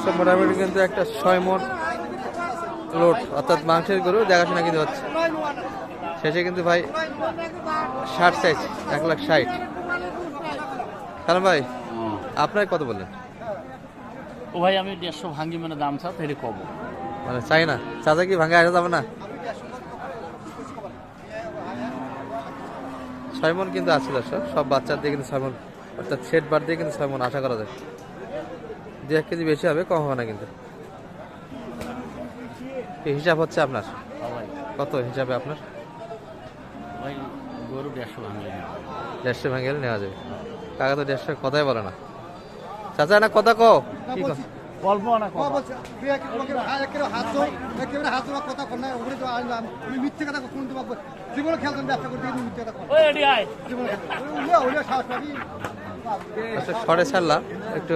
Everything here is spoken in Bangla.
দর্শক মোটামুটি কিন্তু একটা 6 মণ লোড অর্থাৎ মাংসের গরু দেখাশোনা কিন্তু হচ্ছে। শেষে কিন্তু ভাই 60 চাইছে, 1,60,000। কারণ ভাই আপনার কত বললেন? ও ভাই আমি 150 ভাঙ্গি মানে দাম চাও তাহলে কব মানে চাই না, চাচা কি ভাঙে আসা যাবে না? 6 মণ কিন্তু আছে দর্শক, সব বাচ্চার দিয়ে কিন্তু 6 মণ, অর্থাৎ সেট বার দিয়ে কিন্তু 6 মণ আশা করা যায়। 2-1 কেজি বেশি হবে, কম হবে না কিন্তু। এই হিসাব হচ্ছে আপনার ভাই কত হিসাবে আপনার? ভাই গরু 150 ভাঙ্গি 150 ভেঙে গেলে নেওয়া যাবে। কাকা তো 150 কথাই বলে না। চাচা না কথা কও কি কও? অল্প না কম আচ্ছা সরে ছাড়লাম একটু